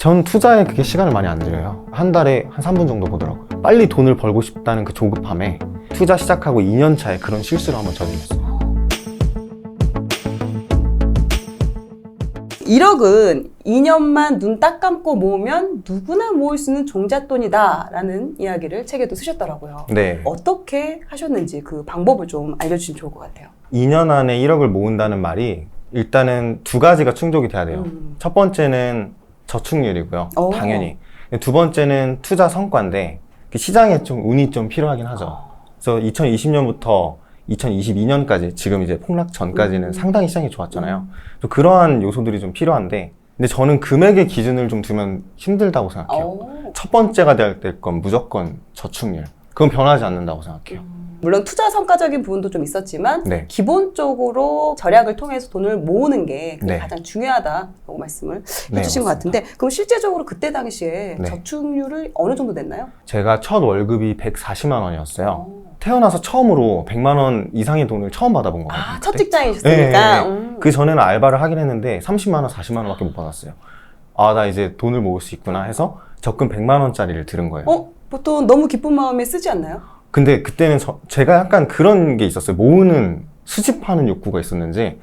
전 투자에 그게 시간을 많이 안 들여요. 한 달에 한 3분 정도 보더라고요. 빨리 돈을 벌고 싶다는 그 조급함에 투자 시작하고 2년 차에 그런 실수를 한번 저질렀어요. 1억은 2년만 눈 딱 감고 모으면 누구나 모을 수 있는 종잣돈이다 라는 이야기를 책에도 쓰셨더라고요. 네. 어떻게 하셨는지 그 방법을 좀 알려주시면 좋을 것 같아요. 2년 안에 1억을 모은다는 말이 일단은 두 가지가 충족이 돼야 돼요. 첫 번째는 저축률이고요. 오. 당연히. 두 번째는 투자 성과인데 시장에 좀 운이 좀 필요하긴 하죠. 그래서 2020년부터 2022년까지 지금 이제 폭락 전까지는 상당히 시장이 좋았잖아요. 그러한 요소들이 좀 필요한데 근데 저는 금액의 기준을 좀 두면 힘들다고 생각해요. 오. 첫 번째가 될 건 무조건 저축률. 그건 변하지 않는다고 생각해요. 물론 투자 성과적인 부분도 좀 있었지만 네. 기본적으로 절약을 통해서 돈을 모으는 게 그게 네. 가장 중요하다고 말씀을 네, 해주신 것 맞습니다. 같은데 그럼 실제적으로 그때 당시에 네. 저축률을 어느 정도 냈나요? 제가 첫 월급이 140만 원이었어요. 태어나서 처음으로 100만 원 이상의 돈을 처음 받아본 거거든요. 아, 첫 그때. 직장이셨으니까. 네. 그 전에는 알바를 하긴 했는데 30만 원, 40만 원밖에 못 받았어요. 아, 나 이제 돈을 모을 수 있구나 해서 적금 100만 원짜리를 들은 거예요. 보통 너무 기쁜 마음에 쓰지 않나요? 근데 그때는 제가 약간 그런 게 있었어요. 모으는, 수집하는 욕구가 있었는지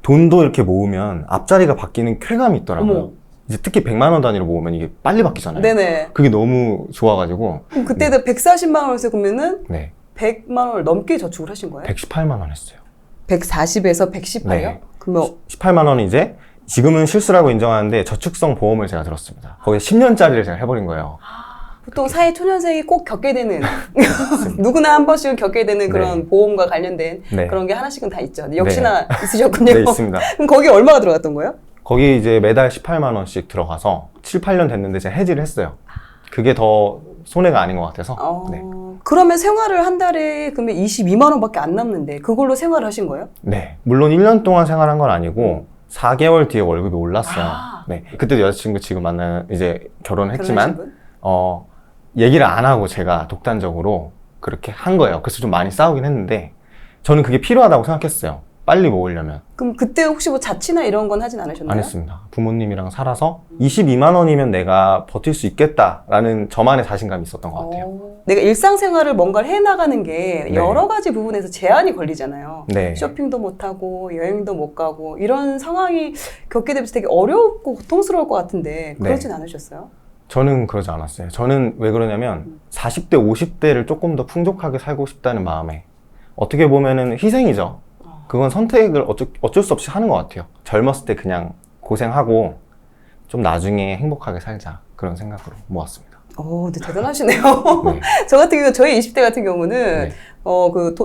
돈도 이렇게 모으면 앞자리가 바뀌는 쾌감이 있더라고요. 어머. 이제 특히 100만 원 단위로 모으면 이게 빨리 바뀌잖아요. 네네. 그게 너무 좋아가지고. 그럼 그때도 140만 원에서 그러면은 네. 100만 원을 넘게 저축을 하신 거예요? 118만 원 했어요. 140에서 118이요? 네. 그러면 18만 원은 이제 지금은 실수라고 인정하는데 저축성 보험을 제가 들었습니다. 거기에 10년짜리를 제가 해버린 거예요. 보통 사회 초년생이 꼭 겪게 되는 누구나 한 번씩은 겪게 되는 그런 네. 보험과 관련된 네. 그런 게 하나씩은 다 있죠. 역시나 있으셨군요. 네, 있습니다. 그럼 거기 얼마가 들어갔던 거예요? 거기 이제 매달 18만 원씩 들어가서 7, 8년 됐는데 제가 해지를 했어요. 그게 더 손해가 아닌 것 같아서. 네. 그러면 생활을 한 달에 그러면 22만 원밖에 안 남는데 그걸로 생활을 하신 거예요? 네. 물론 1년 동안 생활한 건 아니고 4개월 뒤에 월급이 올랐어요. 아. 네. 그때도 여자친구 지금 만나 이제 결혼을 했지만 결혼하신 얘기를 안 하고 제가 독단적으로 그렇게 한 거예요. 그래서 좀 많이 싸우긴 했는데 저는 그게 필요하다고 생각했어요. 빨리 모으려면. 그럼 그때 혹시 뭐 자취나 이런 건 하진 않으셨나요? 안 했습니다. 부모님이랑 살아서 22만 원이면 내가 버틸 수 있겠다라는 저만의 자신감이 있었던 것 같아요. 내가 일상생활을 뭔가를 해나가는 게 네. 여러 가지 부분에서 제한이 걸리잖아요. 네. 쇼핑도 못하고 여행도 못 가고 이런 상황이 겪게 되면서 되게 어렵고 고통스러울 것 같은데 그러진 않으셨어요? 저는 그러지 않았어요. 저는 왜 그러냐면 40대, 50대를 조금 더 풍족하게 살고 싶다는 마음에 어떻게 보면은 희생이죠. 그건 선택을 어쩔 수 없이 하는 것 같아요. 젊었을 때 그냥 고생하고 좀 나중에 행복하게 살자 그런 생각으로 모았습니다. 근데 대단하시네요. 네. 저 같은 경우, 저희 20대 같은 경우는 네.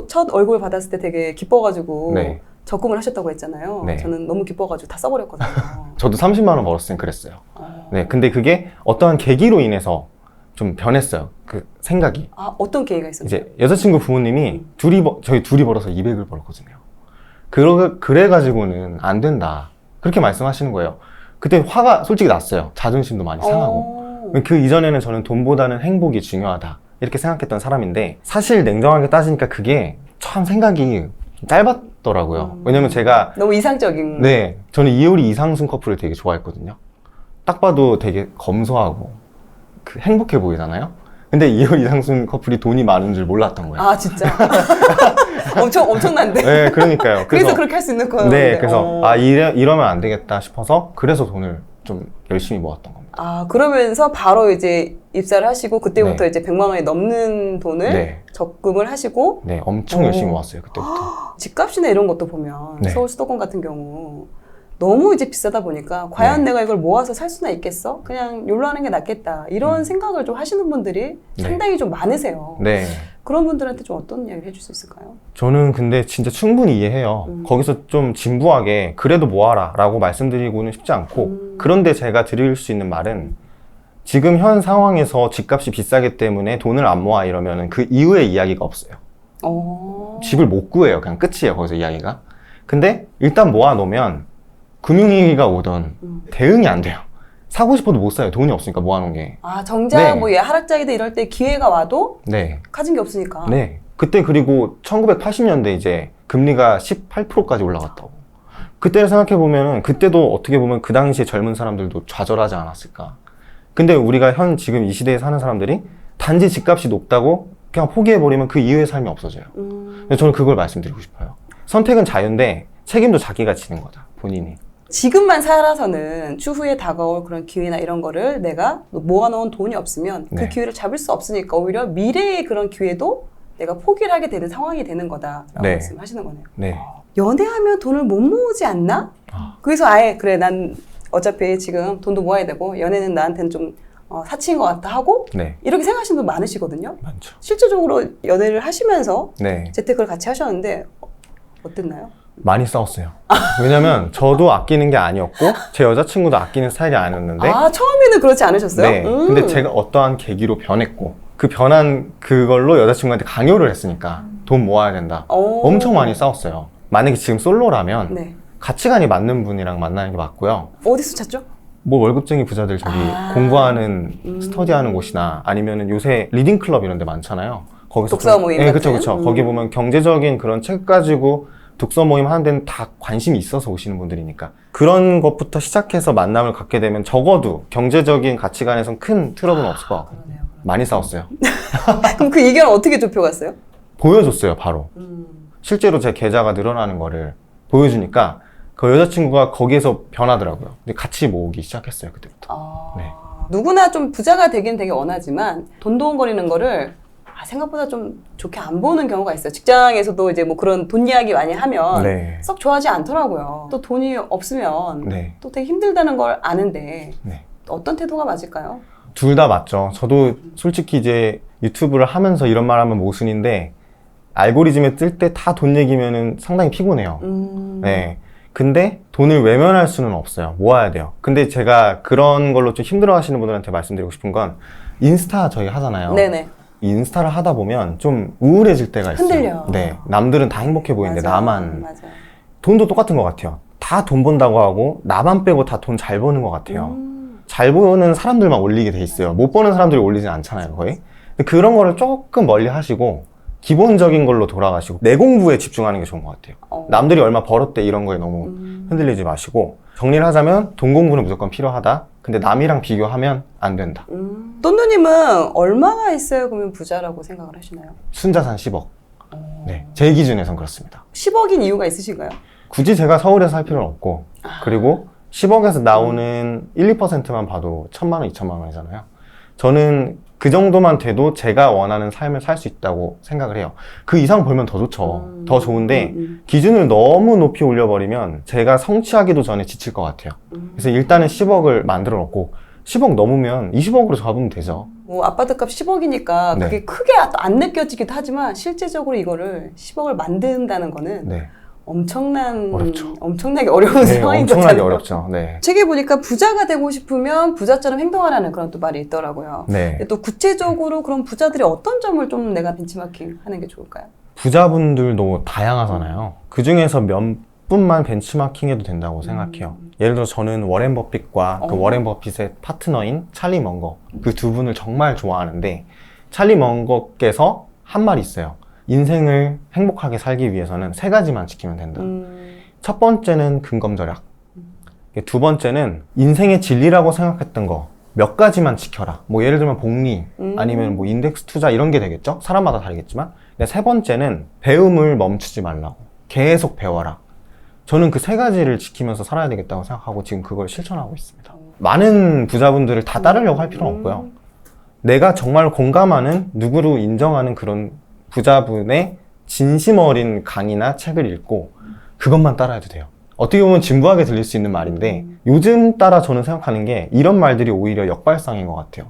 첫 얼굴 받았을 때 되게 기뻐가지고 네. 적금을 하셨다고 했잖아요. 네. 저는 너무 기뻐가지고 다 써버렸거든요. 저도 30만 원 벌었을 땐 그랬어요. 네, 근데 그게 어떠한 계기로 인해서 좀 변했어요. 그 생각이. 어떤 계기가 있었나요? 이제 여자친구 부모님이 저희 둘이 벌어서 200을 벌었거든요. 그래가지고는 안 된다. 그렇게 말씀하시는 거예요. 그때 화가 솔직히 났어요. 자존심도 많이 상하고. 그 이전에는 저는 돈보다는 행복이 중요하다. 이렇게 생각했던 사람인데 사실 냉정하게 따지니까 그게 참 생각이 좀 짧았더라고요. 왜냐면 제가 너무 이상적인. 네, 저는 이효리 이상순 커플을 되게 좋아했거든요. 딱 봐도 되게 검소하고 행복해 보이잖아요. 근데 이효리 이상순 커플이 돈이 많은 줄 몰랐던 거예요. 아, 진짜. 엄청난데. 네, 그러니까요. 그래서 그렇게 할 수 있는 거예요. 네, 그래서 이러면 안 되겠다 싶어서 그래서 돈을 좀 열심히 모았던 겁니다. 그러면서 바로 이제 입사를 하시고 그때부터 네. 이제 100만 원이 넘는 돈을 네. 적금을 하시고 네, 엄청 열심히 모았어요, 그때부터. 집값이나 이런 것도 보면 네. 서울 수도권 같은 경우 너무 이제 비싸다 보니까 과연 네. 내가 이걸 모아서 살 수나 있겠어? 그냥 욜로 하는 게 낫겠다. 이런 생각을 좀 하시는 분들이 네. 상당히 좀 많으세요. 네. 그런 분들한테 좀 어떤 이야기를 해줄 수 있을까요? 저는 근데 진짜 충분히 이해해요. 거기서 좀 진부하게 그래도 모아라 라고 말씀드리고는 싶지 않고 그런데 제가 드릴 수 있는 말은 지금 현 상황에서 집값이 비싸기 때문에 돈을 안 모아 이러면 그 이후의 이야기가 없어요. 집을 못 구해요. 그냥 끝이에요. 거기서 이야기가. 근데 일단 모아 놓으면 금융위기가 오던 대응이 안 돼요. 사고 싶어도 못 사요. 돈이 없으니까 모아놓은 게. 정작 네. 뭐 하락장이다 이럴 때 기회가 와도 네. 가진 게 없으니까. 네. 그때 그리고 1980년대 이제 금리가 18%까지 올라갔다고. 그때를 생각해 보면은 그때도 어떻게 보면 그 당시에 젊은 사람들도 좌절하지 않았을까. 근데 우리가 지금 이 시대에 사는 사람들이 단지 집값이 높다고 그냥 포기해버리면 그 이후의 삶이 없어져요. 근데 저는 그걸 말씀드리고 싶어요. 선택은 자유인데 책임도 자기가 지는 거다, 본인이. 지금만 살아서는 추후에 다가올 그런 기회나 이런 거를 내가 모아놓은 돈이 없으면 그 네. 기회를 잡을 수 없으니까 오히려 미래의 그런 기회도 내가 포기를 하게 되는 상황이 되는 거다라고 네. 말씀하시는 거네요. 네. 연애하면 돈을 못 모으지 않나? 그래서 아예 그래 난 어차피 지금 돈도 모아야 되고 연애는 나한테는 좀 사치인 것 같다 하고 네. 이렇게 생각하시는 분 많으시거든요. 많죠. 실질적으로 연애를 하시면서 네. 재테크를 같이 하셨는데 어땠나요? 많이 싸웠어요. 왜냐면 저도 아끼는 게 아니었고 제 여자친구도 아끼는 스타일이 아니었는데 아 처음에는 그렇지 않으셨어요? 네. 근데 제가 어떠한 계기로 변했고 그 변한 그걸로 여자친구한테 강요를 했으니까 돈 모아야 된다. 엄청 많이 싸웠어요. 만약에 지금 솔로라면 네. 가치관이 맞는 분이랑 만나는 게 맞고요. 어디서 찾죠? 뭐 월급쟁이 부자들 저기 공부하는 스터디하는 곳이나 아니면은 요새 리딩 클럽 이런 데 많잖아요. 거기서 독서 모임 네, 같은? 그쵸. 거기 보면 경제적인 그런 책 가지고 독서 모임 하는 데는 다 관심이 있어서 오시는 분들이니까 그런 것부터 시작해서 만남을 갖게 되면 적어도 경제적인 가치관에선 큰 트러블은 없을 것 같고 그러네요. 많이 싸웠어요. 그럼 그 의견을 어떻게 좁혀갔어요? 보여줬어요, 바로. 실제로 제 계좌가 늘어나는 거를 보여주니까 그 여자친구가 거기에서 변하더라고요. 근데 같이 모으기 시작했어요, 그때부터. 네. 누구나 좀 부자가 되긴 되게 원하지만 돈돈거리는 거를 생각보다 좀 좋게 안 보는 경우가 있어요. 직장에서도 이제 뭐 그런 돈 이야기 많이 하면 네. 썩 좋아하지 않더라고요. 또 돈이 없으면 네. 또 되게 힘들다는 걸 아는데 네. 어떤 태도가 맞을까요? 둘 다 맞죠. 저도 솔직히 이제 유튜브를 하면서 이런 말 하면 모순인데 알고리즘에 뜰 때 다 돈 얘기면은 상당히 피곤해요. 네. 근데 돈을 외면할 수는 없어요. 모아야 돼요. 근데 제가 그런 걸로 좀 힘들어 하시는 분들한테 말씀드리고 싶은 건 인스타 저희 하잖아요. 네네. 인스타를 하다 보면 좀 우울해질 때가 있어요. 흔들려. 네. 남들은 다 행복해 보이는데 맞아. 나만. 맞아. 돈도 똑같은 것 같아요. 다 돈 번다고 하고 나만 빼고 다 돈 잘 버는 것 같아요. 잘 버는 사람들만 올리게 돼 있어요. 못 버는 사람들이 올리진 않잖아요, 거의. 근데 그런 거를 조금 멀리 하시고 기본적인 걸로 돌아가시고 내 공부에 집중하는 게 좋은 것 같아요. 남들이 얼마 벌었대 이런 거에 너무 흔들리지 마시고 정리를 하자면 돈 공부는 무조건 필요하다. 근데 남이랑 비교하면 안 된다. 똔누님은 얼마가 있어요? 그러면 부자라고 생각을 하시나요? 순자산 10억. 네, 제 기준에선 그렇습니다. 10억인 이유가 있으신가요? 굳이 제가 서울에서 살 필요는 없고 그리고 10억에서 나오는 1, 2%만 봐도 1,000만 원, 2,000만 원이잖아요. 저는 그 정도만 돼도 제가 원하는 삶을 살 수 있다고 생각을 해요. 그 이상 벌면 더 좋죠. 더 좋은데 기준을 너무 높이 올려버리면 제가 성취하기도 전에 지칠 것 같아요. 그래서 일단은 10억을 만들어 놓고 10억 넘으면 20억으로 잡으면 되죠. 뭐 아파트 값 10억이니까 네. 그게 크게 안 느껴지기도 하지만 실제적으로 이거를 10억을 만든다는 거는 네, 엄청나게 어려운 네 상황인 엄청나게 거잖아요. 어렵죠. 네. 책에 보니까 부자가 되고 싶으면 부자처럼 행동하라는 그런 또 말이 있더라고요. 네. 근데 또 구체적으로 그럼 부자들이 어떤 점을 좀 내가 벤치마킹 하는 게 좋을까요? 부자분들도 다양하잖아요. 그 중에서 몇 분만 벤치마킹해도 된다고 생각해요. 예를 들어 저는 워렌 버핏과 그 워렌 버핏의 파트너인 찰리 먼거 그 두 분을 정말 좋아하는데 찰리 먼거께서 한 말이 있어요. 인생을 행복하게 살기 위해서는 3가지만 지키면 된다. 첫 번째는 근검절약. 두 번째는 인생의 진리라고 생각했던 거 몇 가지만 지켜라. 뭐 예를 들면 복리 아니면 뭐 인덱스 투자 이런 게 되겠죠. 사람마다 다르겠지만. 근데 세 번째는 배움을 멈추지 말라고. 계속 배워라. 저는 그 3가지를 지키면서 살아야 되겠다고 생각하고 지금 그걸 실천하고 있습니다. 많은 부자분들을 다 따르려고 할 필요는 없고요. 내가 정말 공감하는 누구로 인정하는 그런 부자분의 진심 어린 강의나 책을 읽고 그것만 따라해도 돼요. 어떻게 보면 진부하게 들릴 수 있는 말인데 요즘 따라 저는 생각하는 게 이런 말들이 오히려 역발상인 것 같아요.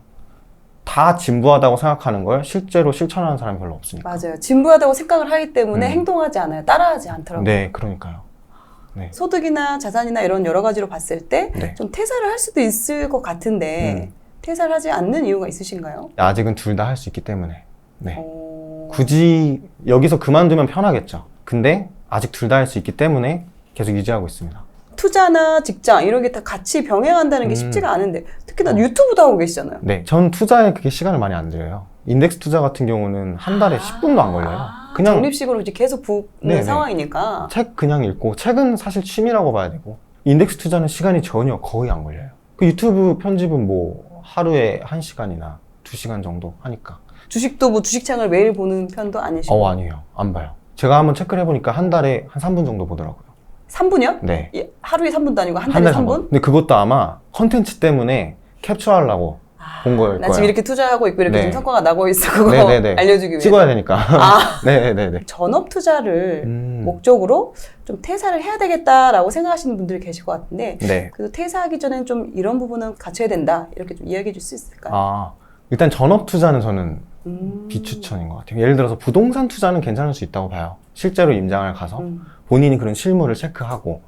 다 진부하다고 생각하는 걸 실제로 실천하는 사람이 별로 없으니까. 맞아요. 진부하다고 생각을 하기 때문에 행동하지 않아요. 따라하지 않더라고요. 네, 그러니까요. 네. 소득이나 자산이나 이런 여러 가지로 봤을 때 좀 네. 퇴사를 할 수도 있을 것 같은데 퇴사를 하지 않는 이유가 있으신가요? 아직은 둘 다 할 수 있기 때문에. 네. 굳이 여기서 그만두면 편하겠죠. 근데 아직 둘 다 할 수 있기 때문에 계속 유지하고 있습니다. 투자나 직장 이런 게 다 같이 병행한다는 게 쉽지가 않은데 특히나 유튜브도 하고 계시잖아요. 네, 전 투자에 그렇게 시간을 많이 안 들여요. 인덱스 투자 같은 경우는 한 달에 10분도 안 걸려요. 그냥 적립식으로 이제 계속 붓는 네네. 상황이니까. 책 그냥 읽고 책은 사실 취미라고 봐야 되고 인덱스 투자는 시간이 전혀 거의 안 걸려요. 그 유튜브 편집은 뭐 하루에 1시간이나 2시간 정도 하니까. 주식도 뭐 주식창을 매일 보는 편도 아니시고. 아니에요. 안 봐요. 제가 한번 체크를 해보니까 한 달에 한 3분 정도 보더라고요. 3분이요? 네. 하루에 3분도 아니고 한 달에 3분? 근데 그것도 아마 컨텐츠 때문에 캡처하려고 본 거일 나 거예요. 지금 이렇게 투자하고 있고 이렇게 네. 지금 성과가 나고 있어. 그거 네네네. 알려주기 위해서. 찍어야 되니까. 아. 네네네. 전업 투자를 목적으로 좀 퇴사를 해야 되겠다라고 생각하시는 분들이 계실 것 같은데 네. 그래도 퇴사하기 전엔 좀 이런 부분은 갖춰야 된다 이렇게 좀 이야기해 줄 수 있을까요? 일단 전업 투자는 저는 비추천인 것 같아요. 예를 들어서 부동산 투자는 괜찮을 수 있다고 봐요. 실제로 임장을 가서 본인이 그런 실물을 체크하고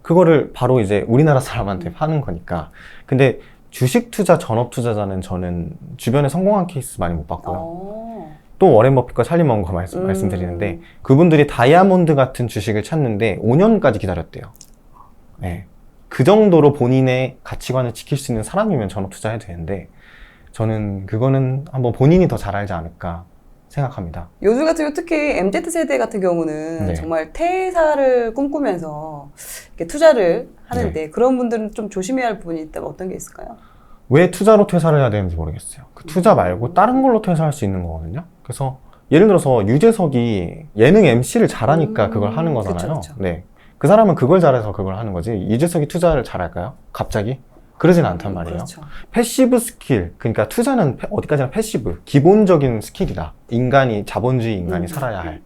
그거를 바로 이제 우리나라 사람한테 파는 거니까. 근데 주식 투자, 전업 투자자는 저는 주변에 성공한 케이스 많이 못 봤고요. 또 워렌 버핏과 찰리 먼거 말씀드리는데 그분들이 다이아몬드 같은 주식을 찾는데 5년까지 기다렸대요. 네. 그 정도로 본인의 가치관을 지킬 수 있는 사람이면 전업 투자해도 되는데 저는 그거는 한번 본인이 더 잘 알지 않을까 생각합니다. 요즘 같은 경우 특히 MZ세대 같은 경우는 네. 정말 퇴사를 꿈꾸면서 이렇게 투자를 하는데 네. 그런 분들은 좀 조심해야 할 부분이 있다면 어떤 게 있을까요? 왜 투자로 퇴사를 해야 되는지 모르겠어요. 그 투자 말고 다른 걸로 퇴사할 수 있는 거거든요. 그래서 예를 들어서 유재석이 예능 MC를 잘하니까 그걸 하는 거잖아요. 그쵸. 네. 그 사람은 그걸 잘해서 그걸 하는 거지. 유재석이 투자를 잘할까요? 갑자기? 그러진 않단 말이에요. 그렇죠. 패시브 스킬, 그러니까 투자는 어디까지나 패시브, 기본적인 스킬이다. 인간이, 자본주의 인간이 살아야 할.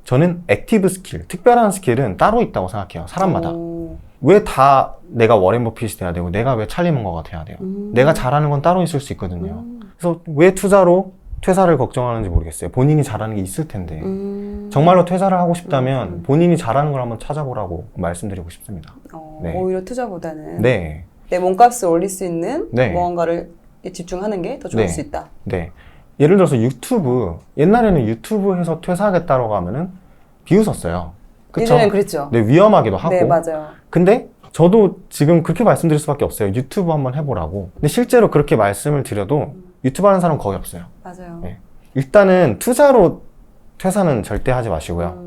저는 액티브 스킬, 특별한 스킬은 따로 있다고 생각해요. 사람마다. 왜 다 내가 워렌 버핏이 돼야 되고 내가 왜 찰리 먼거가 돼야 돼요? 내가 잘하는 건 따로 있을 수 있거든요. 그래서 왜 투자로 퇴사를 걱정하는지 모르겠어요. 본인이 잘하는 게 있을 텐데. 정말로 퇴사를 하고 싶다면 본인이 잘하는 걸 한번 찾아보라고 말씀드리고 싶습니다. 네. 오히려 투자보다는 네. 내 몸값을 올릴 수 있는 네. 무언가를 집중하는 게 더 좋을 네. 수 있다. 네. 예를 들어서 유튜브, 옛날에는 유튜브 해서 퇴사하겠다고 하면은 비웃었어요. 그쵸? 예전엔 그랬죠. 네, 위험하기도 하고. 네, 맞아요. 근데 저도 지금 그렇게 말씀드릴 수밖에 없어요. 유튜브 한번 해보라고. 근데 실제로 그렇게 말씀을 드려도 유튜브 하는 사람 거의 없어요. 맞아요. 네. 일단은 투자로 퇴사는 절대 하지 마시고요.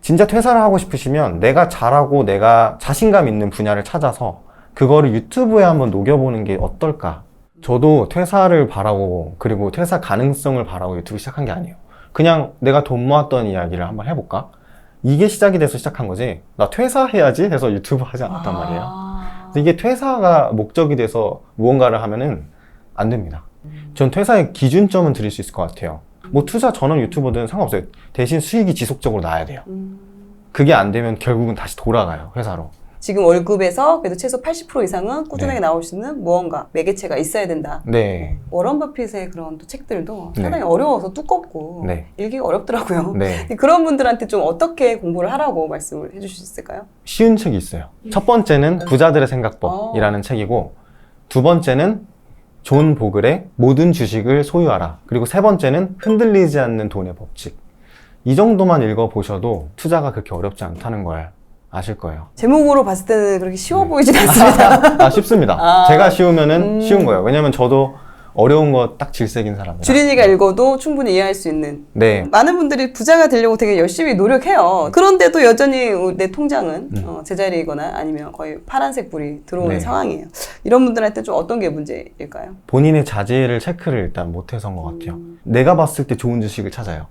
진짜 퇴사를 하고 싶으시면 내가 잘하고 내가 자신감 있는 분야를 찾아서 그거를 유튜브에 한번 녹여보는 게 어떨까? 저도 퇴사를 바라고 그리고 퇴사 가능성을 바라고 유튜브 시작한 게 아니에요. 그냥 내가 돈 모았던 이야기를 한번 해볼까? 이게 시작이 돼서 시작한 거지 나 퇴사해야지 해서 유튜브 하지 않았단 말이에요. 그래서 이게 퇴사가 목적이 돼서 무언가를 하면은 안 됩니다. 전 퇴사의 기준점은 드릴 수 있을 것 같아요. 뭐 투자 전업 유튜버든 상관없어요. 대신 수익이 지속적으로 나야 돼요. 그게 안 되면 결국은 다시 돌아가요, 회사로. 지금 월급에서 그래도 최소 80% 이상은 꾸준하게 네. 나올 수 있는 무언가, 매개체가 있어야 된다. 네. 워런 버핏의 그런 또 책들도 네. 상당히 어려워서 두껍고 네. 읽기가 어렵더라고요. 네. 그런 분들한테 좀 어떻게 공부를 하라고 말씀을 해주실 수 있을까요? 쉬운 책이 있어요. 첫 번째는 부자들의 생각법이라는 책이고, 두 번째는 존 보글의 모든 주식을 소유하라. 그리고 세 번째는 흔들리지 않는 돈의 법칙. 이 정도만 읽어보셔도 투자가 그렇게 어렵지 않다는 걸 아실 거예요. 제목으로 봤을 때는 그렇게 쉬워 보이진 않습니다. 쉽습니다. 제가 쉬우면은 쉬운 거예요. 왜냐면 저도 어려운 거 딱 질색인 사람이라. 주린이가 읽어도 충분히 이해할 수 있는. 네. 많은 분들이 부자가 되려고 되게 열심히 노력해요. 그런데도 여전히 내 통장은 제자리이거나 아니면 거의 파란색 불이 들어오는 네. 상황이에요. 이런 분들한테 좀 어떤 게 문제일까요? 본인의 자질을 체크를 일단 못해서인 것 같아요. 내가 봤을 때 좋은 주식을 찾아요.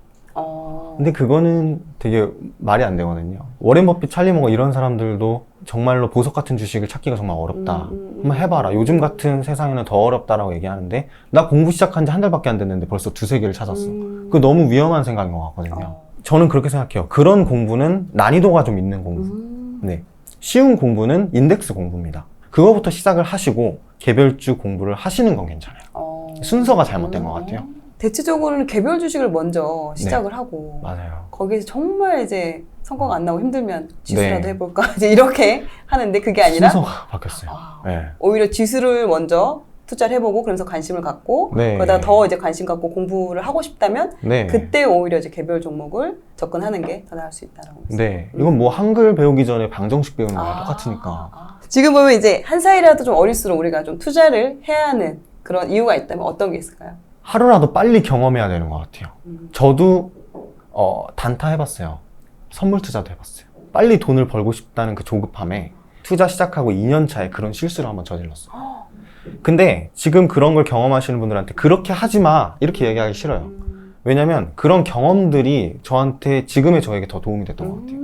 근데 그거는 되게 말이 안 되거든요. 워렌 버핏, 찰리 먼거 이런 사람들도 정말로 보석 같은 주식을 찾기가 정말 어렵다. 한번 해봐라. 요즘 같은 세상에는 더 어렵다라고 얘기하는데 나 공부 시작한 지 한 달밖에 안 됐는데 벌써 두세 개를 찾았어. 그거 너무 위험한 생각인 것 같거든요. 저는 그렇게 생각해요. 그런 공부는 난이도가 좀 있는 공부. 네. 쉬운 공부는 인덱스 공부입니다. 그거부터 시작을 하시고 개별주 공부를 하시는 건 괜찮아요. 순서가 잘못된 것 같아요. 대체적으로는 개별 주식을 먼저 시작을 하고 맞아요. 거기서 정말 이제 성과가 안 나고 힘들면 지수라도 네. 해볼까 이제 이렇게 하는데 그게 아니라 순서가 바뀌었어요. 네. 오히려 지수를 먼저 투자를 해보고 그러면서 관심을 갖고 네. 그러다가 더 이제 관심 갖고 공부를 하고 싶다면 네. 그때 오히려 이제 개별 종목을 접근하는 게 더 나을 수 있다라고 네. 이건 뭐 한글 배우기 전에 방정식 배우는 거랑 똑같으니까. 지금 보면 이제 한 살이라도 좀 어릴수록 우리가 좀 투자를 해야 하는 그런 이유가 있다면 어떤 게 있을까요? 하루라도 빨리 경험해야 되는 것 같아요. 저도 단타 해봤어요. 선물 투자도 해봤어요. 빨리 돈을 벌고 싶다는 그 조급함에 투자 시작하고 2년 차에 그런 실수를 한번 저질렀어요. 근데 지금 그런 걸 경험하시는 분들한테 그렇게 하지 마 이렇게 얘기하기 싫어요. 왜냐면 그런 경험들이 저한테 지금의 저에게 더 도움이 됐던 것 같아요.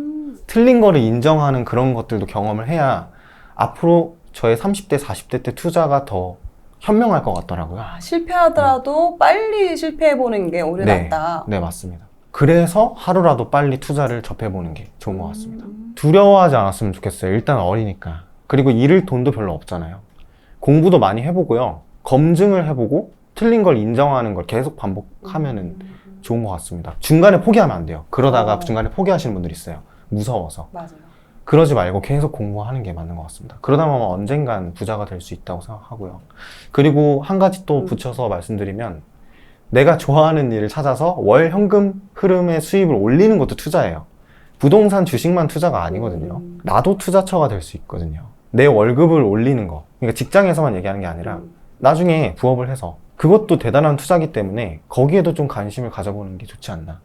틀린 거를 인정하는 그런 것들도 경험을 해야 앞으로 저의 30대, 40대 때 투자가 더 현명할 것 같더라고요. 아, 실패하더라도 빨리 실패해보는 게 오히려 네, 낫다. 네, 맞습니다. 그래서 하루라도 빨리 투자를 접해보는 게 좋은 것 같습니다. 두려워하지 않았으면 좋겠어요. 일단 어리니까. 그리고 잃을 돈도 별로 없잖아요. 공부도 많이 해보고요. 검증을 해보고 틀린 걸 인정하는 걸 계속 반복하면은 좋은 것 같습니다. 중간에 포기하면 안 돼요. 그러다가 중간에 포기하시는 분들이 있어요. 무서워서. 맞아요. 그러지 말고 계속 공부하는 게 맞는 것 같습니다. 그러다 보면 언젠간 부자가 될 수 있다고 생각하고요. 그리고 한 가지 또 붙여서 말씀드리면 내가 좋아하는 일을 찾아서 월 현금 흐름의 수입을 올리는 것도 투자예요. 부동산 주식만 투자가 아니거든요. 나도 투자처가 될 수 있거든요. 내 월급을 올리는 거. 그러니까 직장에서만 얘기하는 게 아니라 나중에 부업을 해서 그것도 대단한 투자기 때문에 거기에도 좀 관심을 가져보는 게 좋지 않나.